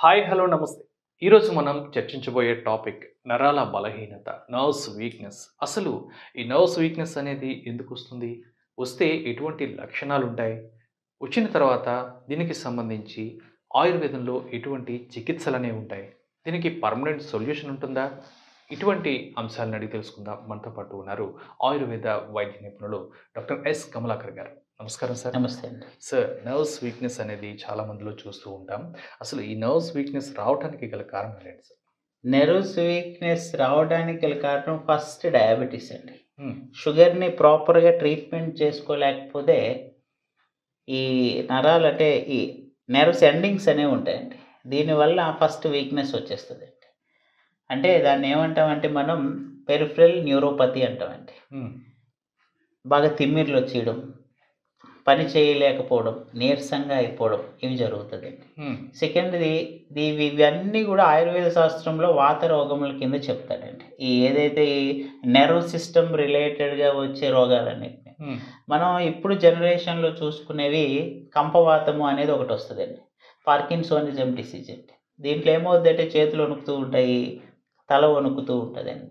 Hi hello నమస్తే. ఈరోజు మనం చర్చించబోయే టాపిక్ నరాల బలహీనత, నర్వ్స్ వీక్‌నెస్. అసలు ఈ నర్వ్స్ వీక్‌నెస్ అనేది ఎందుకు వస్తుంది? వస్తే ఎటువంటి లక్షణాలు ఉంటాయి? వచ్చిన తర్వాత దీనికి సంబంధించి ఆయుర్వేదంలో ఎటువంటి చికిత్సలనేవి ఉంటాయి? దీనికి పర్మనెంట్ సొల్యూషన్ ఉంటుందా? ఇటువంటి అంశాలను అడిగి తెలుసుకుందాం. మనతో పాటు ఉన్నారు ఆయుర్వేద వైద్య నిపుణులు డాక్టర్ ఎస్ కమలాకర్ గారు. నమస్కారం సార్. నమస్తే అండి. సార్, నర్వ్స్ వీక్‌నెస్ అనేది చాలా మందిలో చూస్తూ ఉంటాం. అసలు ఈ నర్వ్స్ వీక్‌నెస్ రావటానికి గల కారణాలు ఏంటి సార్? నెర్వ్స్ వీక్‌నెస్ రావడానికి గల కారణం ఫస్ట్ డయాబెటిస్ అండి. హ్మ్. షుగర్‌ని ప్రాపర్‌గా ట్రీట్మెంట్ చేసుకోలేకపోతే ఈ నరాలు అంటే ఈ నెర్వ్స్ ఎండింగ్స్ అనేవి ఉంటాయండి. దీనివల్ల ఫస్ట్ వీక్‌నెస్ వచ్చేస్తదండి. అంటే దాన్ని ఏమంటామంటే మనం పెరిఫెరల్ న్యూరోపతి అంటామండి. హ్మ్. బాగా తిమ్మిర్లొచ్చేయడం, పని చేయలేకపోవడం, నీరసంగా అయిపోవడం ఇవి జరుగుతదండి. హ్మ్. సెకండ్‌ది ఇవన్నీ గూడా ఆయుర్వేద శాస్త్రంలో వాత రోగముల కింద చెప్తాడండి. ఈ ఏదైతే ఈ నెర్వ్ సిస్టమ్ రిలేటెడ్‌గా వచ్చే రోగాలన్నిటిని. హ్మ్. మనం ఇప్పుడు జనరేషన్‌లో చూసుకునేవి కంపవాతము అనేది ఒకటొస్తదండి. పార్కిన్సోనిజం డిసీజ్ అండి. దీంట్లో ఏమవుద్దంటే చేతులు వణుకుతూ ఉంటాయి, తల వణుకుతూ ఉంటదండి.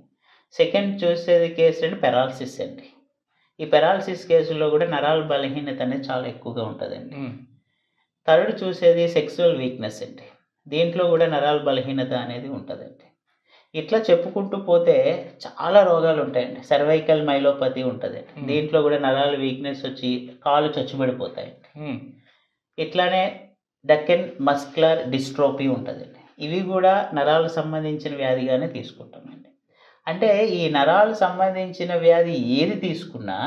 సెకండ్ చూసేది కేసండి పెరాలసిస్ అండి. ఈ పెరాలసిస్ కేసుల్లో గూడా నరాల బలహీనత అనేది చాలా ఎక్కువగా ఉంటదండి. హ్మ్. థర్డ్ చూసేది సెక్సువల్ వీక్‌నెస్ అండి. దీంట్లో గూడా నరాల బలహీనత అనేది ఉంటదండి. ఇట్లా చెప్పుకుంటూ పోతే చాలా రోగాలుంటాయండి. సర్వైకల్ మైలోపతి ఉంటదండి. హ్మ్. దీంట్లో గూడా నరాల వీక్‌నెస్ వచ్చి కాళ్ళు చచ్చుబడిపోతాయండి. హ్మ్. ఇట్లానే డెక్కన్ మస్కులర్ డిస్ట్రోఫీ ఉంటదండి. ఇవి గూడా నరాలకు సంబంధించిన వ్యాధిగానే తీసుకుంటామండి. అంటే ఈ నరాలకు సంబంధించిన వ్యాధి ఏది తీసుకున్నా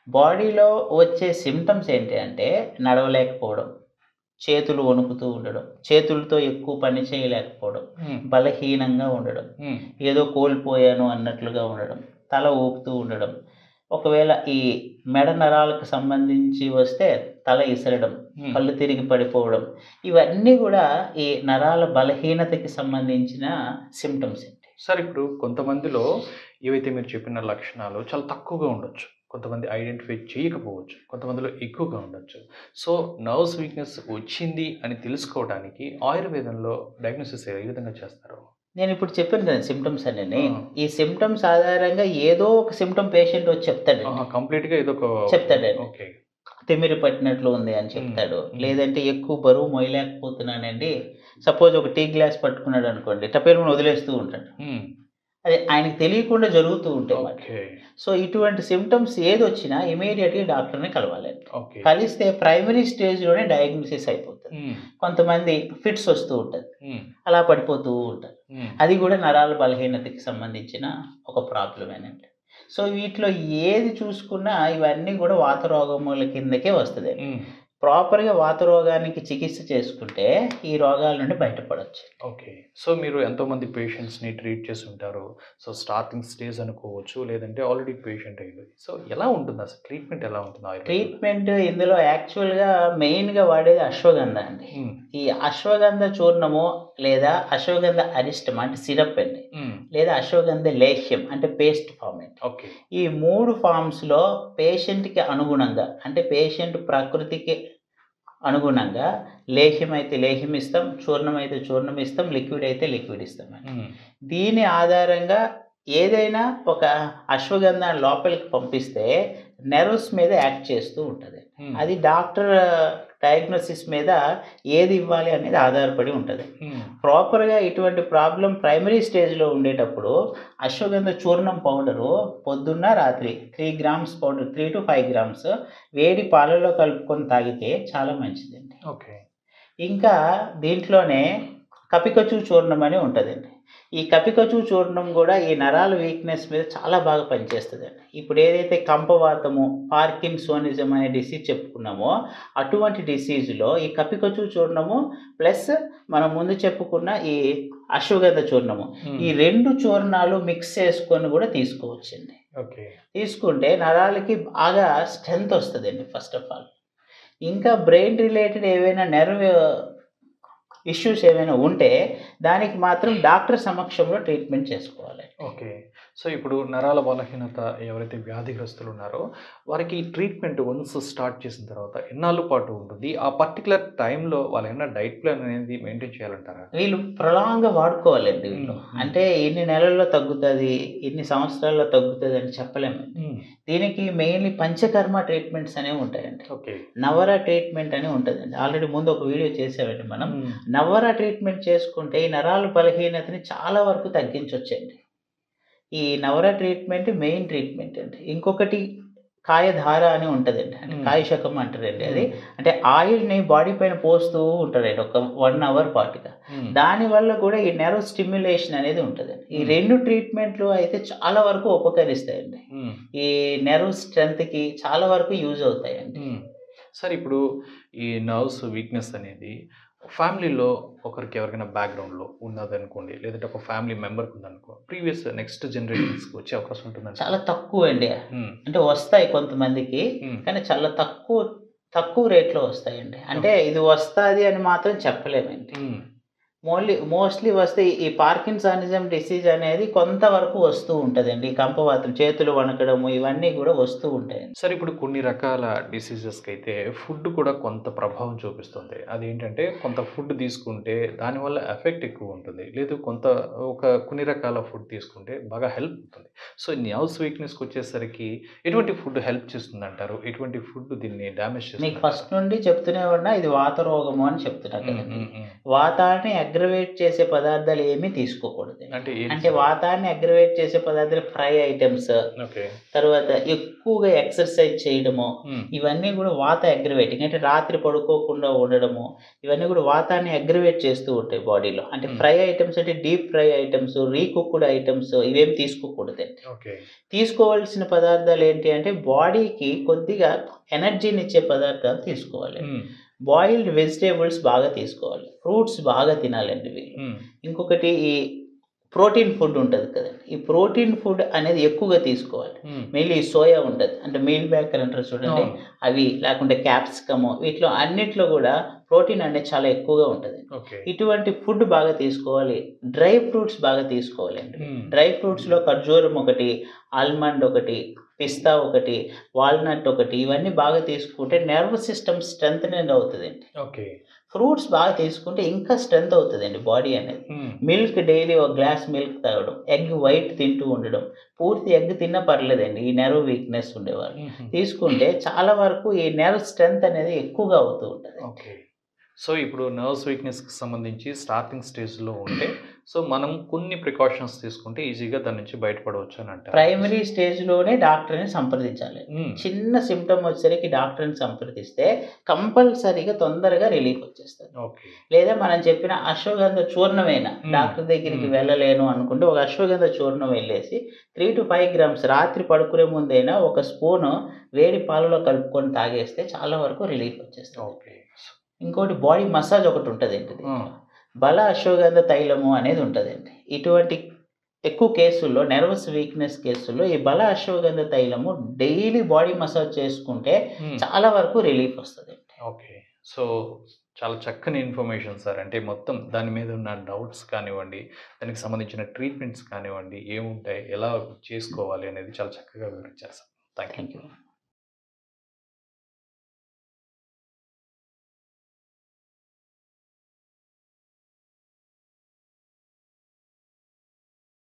బాడీలో వచ్చే సింప్టమ్స్ ఏంటి అంటే నడవలేకపోవడం, చేతులు వణుకుతూ ఉండడం, చేతులతో ఎక్కువ పని చేయలేకపోవడం, హ్మ్. బలహీనంగా ఉండడం, హ్మ్. ఏదో కోల్పోయాను అన్నట్లుగా ఉండడం, తల ఊపుతూ ఉండడం. ఒకవేళ ఈ మెడ నరాలకు సంబంధించి వస్తే తల ఇసరడం, హ్మ్. కళ్ళు తిరిగి పడిపోవడం, ఇవన్నీ గూడా ఈ నరాల బలహీనతకి సంబంధించిన సింప్టమ్స్ అండి. సార్, ఇప్పుడు కొంతమందిలో ఏవైతే మీరు చెప్పిన లక్షణాలు చాలా తక్కువగా ఉండొచ్చు. కొంతమంది ఐడెంటిఫై చేయకపోవచ్చు. కొంతమందిలో ఎక్కువగా ఉండొచ్చు. సో, నర్వ్స్ వీక్‌నెస్ వచ్చింది అని తెలుసుకోవడానికి ఆయుర్వేదంలో డయాగ్నోసిస్ ఏ విధంగా చేస్తారు? నేనిప్పుడు చెప్పాను కదా సింప్టమ్స్ అన్నీని. ఆ! ఈ సింప్టమ్స్ ఆధారంగా ఏదో ఒక సింప్టమ్ పేషెంట్ వచ్చి చెప్తాడండి. ఆహా! కంప్లీట్‌గా ఇదొక చెప్తాడండి. ఓకే. తిమ్మిరి పట్టినట్లు ఉంది అని హ్మ్. చెప్తాడు. హ్మ్. లేదంటే ఎక్కువ బరువు మోయలేకపోతున్నానండి. సపోజ్ ఒక టీ గ్లాస్ పట్టుకున్నాడనుకోండి, టపేరుమని వదిలేస్తూ ఉంటాడు. హ్మ్. అది ఆయనకి తెలియకుండా జరుగుతూ ఉంటాయి మాట. ఓకే. సో, ఇటువంటి సింప్టమ్స్ ఏదొచ్చినా ఇమ్మీడియేట్‌గా డాక్టర్‌ని కలవాలండి. ఓకే. కలిస్తే ప్రైమరీ స్టేజ్‌లోనే డయాగ్నోసిస్ అయిపోతది. హ్మ్. కొంతమంది ఫిట్స్ వస్తూ ఉంటది. హ్మ్. అలా పడిపోతూ ఉంటారు. హ్మ్. అది గూడా నరాల బలహీనతకి సంబంధించిన ఒక ప్రాబ్లమేనండి. సో, వీటిలో ఏది చూసుకున్నా ఇవన్నీ గూడా వాత రోగముల కిందకే వస్తదండి. హ్మ్. ప్రాపర్‌గా వాత రోగానికి చికిత్స చేసుకుంటే ఈ రోగాల నుండి బయటపడొచ్చు. ఓకే. సో, మీరు ఎంతోమంది పేషెంట్స్‌ని ట్రీట్ చేసుంటారు. సో, స్టార్టింగ్ స్టేజ్ అనుకోవచ్చు. లేదంటే ఆల్రెడీ పేషెంట్ అయ్యుండొచ్చు. సో, ఎలా ఉంటుందసలు? ట్రీట్‌మెంట్ ఎలా ఉంటుంది ఆయుర్వేదంలో? ట్రీట్మెంట్ ఇందులో యాక్చువల్‌గా మెయిన్‌గా వాడేది అశ్వగంధ అండి. హ్మ్. ఈ అశ్వగంధ చూర్ణము లేదా అశ్వగంధ అరిష్టం అంటే సిరప్ అండి. హ్మ్. లేదా అశ్వగంధ లేహ్యం అంటే పేస్ట్ ఫార్మ్ అండి. ఓకే. ఈ 3 ఫార్మ్స్‌లో పేషెంట్‌కి అనుగుణంగా అంటే పేషెంట్ ప్రకృతికి అనుగుణంగా లేహ్యం అయితే లేహ్యం ఇస్తాం, చూర్ణం అయితే చూర్ణం ఇస్తాం, లిక్విడ్ అయితే లిక్విడ్ ఇస్తామండి. హ్మ్. దీని ఆధారంగా ఏదైనా ఒక అశ్వగంధాన్ని లోపలికి పంపిస్తే నెర్వ్స్ మీద యాక్ట్ చేస్తూ ఉంటది. హ్మ్. అది డాక్టర్ డయాగ్నోసిస్ మీద ఏది ఇవ్వాలి అనేది ఆధారపడి ఉంటది. హ్మ్. ప్రాపర్‌గా ఇటువంటి ప్రాబ్లమ్ ప్రైమరీ స్టేజ్‌లో ఉండేటప్పుడు అశ్వగంధ చూర్ణం పౌడరు పొద్దున్న, రాత్రి 3 గ్రామ్స్ పౌడర్ 3-5 గ్రామ్స్ వేడి పాలల్లో కలుపుకొని తాగితే చాలా మంచిదండి. ఓకే. ఇంకా దీంట్లోనే కపికచు చూర్ణం అని ఉంటదండి. ఈ కపికచు చూర్ణం గూడా ఈ నరాల వీక్‌నెస్ మీద చాలా బాగా పనిచేస్తదండి. ఇప్పుడు ఏదైతే కంపవాతము, పార్కిన్సోనిజం అనే డిసీజ్ చెప్పుకున్నామో, అటువంటి డిసీజ్‌లో ఈ కపికచు చూర్ణము ప్లస్ మనం ముందు చెప్పుకున్న ఈ అశ్వగంధ చూర్ణము. హ్మ్. ఈ 2 చూర్ణాలు మిక్స్ చేసుకొని గూడా తీసుకోవచ్చండి. ఓకే. తీసుకుంటే నరాలకి బాగా స్ట్రెంత్ వస్తదండి ఫస్ట్ ఆఫ్ ఆల్. ఇంకా బ్రెయిన్ రిలేటెడ్ ఏవైనా నెర్వ్ ఇష్యూస్ ఏమైనా ఉంటే దానికి మాత్రం డాక్టర్ సమక్షంలో ట్రీట్మెంట్ చేసుకోవాలి. ఓకే. సో ఇప్పుడు నరాల బలహీనత ఎవరైతే వ్యాధిగ్రస్తులు ఉన్నారో వారికి ట్రీట్మెంట్ వన్స్ స్టార్ట్ చేసిన తర్వాత ఎన్నాళ్ళ పాటు ఉంటుంది? ఆ పర్టిక్యులర్ టైంలో వాళ్ళేమన్నా డైట్ ప్లాన్ అనేది మెయింటైన్ చేయాలంటారా? వీళ్ళు ప్రొలాంగ్‌గా వాడుకోవాలండి వీళ్ళు. హ్మ్. అంటే ఇన్ని నెలల్లో తగ్గుతది, ఇన్ని సంవత్సరాల్లో తగ్గుతది అని చెప్పలేమండి. హ్మ్. దీనికి మెయిన్‌లీ పంచకర్మ ట్రీట్మెంట్స్ అనేవి ఉంటాయండి. ఓకే. నవర ట్రీట్మెంట్ అని ఉంటదండి. ఆల్రెడీ ముందు ఒక వీడియో చేసామండి మనం. హ్మ్. నవర ట్రీట్మెంట్ చేసుకుంటే ఈ నరాల బలహీనతని చాలా వరకు తగ్గించొచ్చండి. ఈ నవర ట్రీట్మెంట్ మెయిన్ ట్రీట్మెంట్ అండి. ఇంకొకటి కాయధార అని ఉంటదండి. అంటే హ్మ్. కాయశకం అంటారండి అది. హ్మ్. అంటే ఆయిల్‌ని బాడీ పైన పోస్తూ ఉంటాడండి ఒక 1 అవర్ పాటుగా. హ్మ్. దానివల్ల కూడా ఈ నెర్వ్ స్టిమ్యులేషన్ అనేది ఉంటదండి. ఈ హ్మ్. 2 ట్రీట్మెంట్‌లు అయితే చాలా వరకు ఉపకరిస్తాయండి. హ్మ్. ఈ నెర్వ్ స్ట్రెంగ్త్‌కి చాలా వరకు యూజ్ అవుతాయండి. హ్మ్. సరే ఇప్పుడు ఈ నర్వ్స్ వీక్‌నెస్ అనేది ఫ్యామిలీలో ఒకరికి ఎవరికైనా బ్యాక్‌గ్రౌండ్‌లో ఉన్నదనుకోండి. లేదంటే ఒక ఫ్యామిలీ మెంబర్‌కి ఉందనుకో. ప్రీవియస్ నెక్స్ట్ జనరేషన్స్‌కి వచ్చే అవకాశం ఉంటుందంటారా? చాలా తక్కువండి. హ్మ్. అంటే వస్తాయి కొంతమందికి. హ్మ్. కానీ చాలా తక్కువ రేట్‌లో వస్తాయండి. అంటే ఓకే. ఇది వస్తాది అని మాత్రం చెప్పలేమండి. హ్మ్. మోస్ట్‌లీ వస్తే ఈ పార్కిన్సనిజం డిసీజ్ అనేది కొంతవరకు వస్తూ ఉంటదండి. ఈ కంపవాతం, చేతులు వణకడము ఇవన్నీ గూడా వస్తూ ఉంటాయండి. సరే ఇప్పుడు కొన్ని రకాల డిసీజెస్‌కైతే ఫుడ్ కూడా కొంత ప్రభావం చూపిస్తుంది. అదేంటంటే కొంత ఫుడ్ తీసుకుంటే దానివల్ల ఎఫెక్ట్ ఎక్కువ ఉంటుంది. లేదు కొన్ని రకాల ఫుడ్ తీసుకుంటే బాగా హెల్ప్ అవుతుంది. సో, నర్వ్స్ వీక్‌నెస్‌కొచ్చేసరికి ఎటువంటి ఫుడ్ హెల్ప్ చేస్తుందంటారు? ఎటువంటి ఫుడ్ దీన్ని డ్యామేజ్ మీకు చేస్తుందంటారు? ఫస్ట్ నుండి చెప్తూనే ఉన్నా ఇది వాత రోగము అని చెప్తున్నా హ్మ్. కదండీ. హ్మ్. హ్మ్. వాతాన్ని అగ్రవేట్ చేసే పదార్థాలు ఏమీ తీసుకోకూడదండి. అంటే ఏంటి అంటే సార్? వాతాన్ని అగ్రవేట్ చేసే పదార్థాలు ఫ్రై ఐటెమ్స్, ఓకే. తర్వాత ఎక్కువగా ఎక్సర్సైజ్ చేయడము, హ్మ్. ఇవన్నీ గూడా వాత అగ్రవేటింగ్. అంటే రాత్రి పడుకోకుండా ఉండడము, ఇవన్నీ గూడా వాతాన్ని అగ్రవేట్ చేస్తూ ఉంటాయి బాడీలో. అంటే హ్మ్. ఫ్రై ఐటెమ్స్ అంటే డీప్ ఫ్రై ఐటెమ్స్, రీకుక్డ్ ఐటెమ్స్ ఇవేమి తీసుకోకూడదండి. ఓకే. తీసుకోవాల్సిన పదార్థాలు ఏంటి అంటే బాడీకి కొద్దిగా ఎనర్జీనిచ్చే పదార్థాలు తీసుకోవాలి. హ్మ్. బాయిల్డ్ వెజిటబుల్స్ బాగా తీసుకోవాలి. ఫ్రూట్స్ బాగా తినాలండి వీళ్ళు. హ్మ్. ఇంకొకటి ఈ ప్రోటీన్ ఫుడ్ ఉంటది కదండీ! ఈ ప్రోటీన్ ఫుడ్ అనేది ఎక్కువగా తీసుకోవాలి. హ్మ్. మెయిన్‌లీ ఈ సోయా ఉంటది. అంటే మీల్ మేకర్ అంటారు చూడండి. అవును. అవి లేకుంటే క్యాప్సికము వీటిలో అన్నిట్లో గూడా ప్రోటీన్ అనేది చాలా ఎక్కువగా ఉంటది. ఓకే. ఇటువంటి ఫుడ్ బాగా తీసుకోవాలి. డ్రై ఫ్రూట్స్ బాగా తీసుకోవాలండి. హ్మ్. డ్రై ఫ్రూట్స్‌లో ఖర్జూరం ఒకటి, ఆల్మండ్ ఒకటి, పిస్తా ఒకటి, వాల్‌నట్ ఒకటి ఇవన్నీ బాగా తీసుకుంటే నెర్వ్ సిస్టమ్ స్ట్రెంథెనింగ్ అవుతదండి. ఓకే. ఫ్రూట్స్ బాగా తీసుకుంటే ఇంకా స్ట్రెంత్ అవుతదండి బాడీ అనేది. హ్మ్. మిల్క్ డైలీ ఒక గ్లాస్ మిల్క్ తాగడం. ఎగ్ వైట్ తింటూ ఉండడం. పూర్తి ఎగ్ తిన్నా పర్లేదండి. ఈ నెర్వ్ వీక్‌నెస్ ఉండేవాళ్ళు. హుహు. తీసుకుంటే చాలా వరకు ఈ నెర్వ్ స్ట్రెంత్ అనేది ఎక్కువగా అవుతూ ఉంటదండి. ఓకే. సో, ఇప్పుడు నర్వ్స్ వీక్‌నెస్‌కి సంబంధించి స్టార్టింగ్ స్టేజ్‌లో ఉంటే, సో, మనం కొన్ని ప్రికాషన్స్ తీసుకుంటే ఈజీగా దాని నుంచి బయటపడవచ్చు అని అంటారు. ప్రైమరీ స్టేజ్‌లోనే డాక్టర్‌ని సంప్రదించాలి. హ్మ్. చిన్న సింప్టమ్ వచ్చేసరికి డాక్టర్‌ని సంప్రదిస్తే కంపల్సరీగా తొందరగా రిలీఫ్ వచ్చేస్తది. ఓకే. లేదా మనం చెప్పిన అశ్వగంధ చూర్ణమైనా హ్మ్. డాక్టర్ దగ్గరికి హ్మ్. వెళ్ళలేను అనుకుంటే ఒక అశ్వగంధ చూర్ణం వెళ్ళేసి 3-5 గ్రామ్స్ రాత్రి పడుకునే ముందైనా ఒక స్పూను వేడి పాలలో కలుపుకొని తాగేస్తే చాలా వరకు రిలీఫ్ వచ్చేస్తది. ఓకే. ఇంకోటి బాడీ మసాజ్ ఒకటుంటదండి ఆ! దీంట్లో. బల అశ్వగంధ తైలము అనేది ఉంటదండి. ఇటువంటి ఎక్కువ కేసుల్లో నెర్వస్ వీక్‌నెస్ కేసుల్లో ఈ బల అశ్వగంధ తైలము డైలీ బాడీ మసాజ్ చేసుకుంటే హ్మ్. చాలా వరకు రిలీఫ్ వస్తదండి. ఓకే. సో, చాలా చక్కని ఇన్ఫర్మేషన్ సార్. అంటే మొత్తం దాని మీద ఉన్న డౌట్స్ కానివ్వండి, దానికి సంబంధించిన ట్రీట్మెంట్స్ కానివ్వండి, ఏముంటాయి, ఎలా చేసుకోవాలి అనేది చాలా చక్కగా వివరించారు sir. Thank you. Thank you.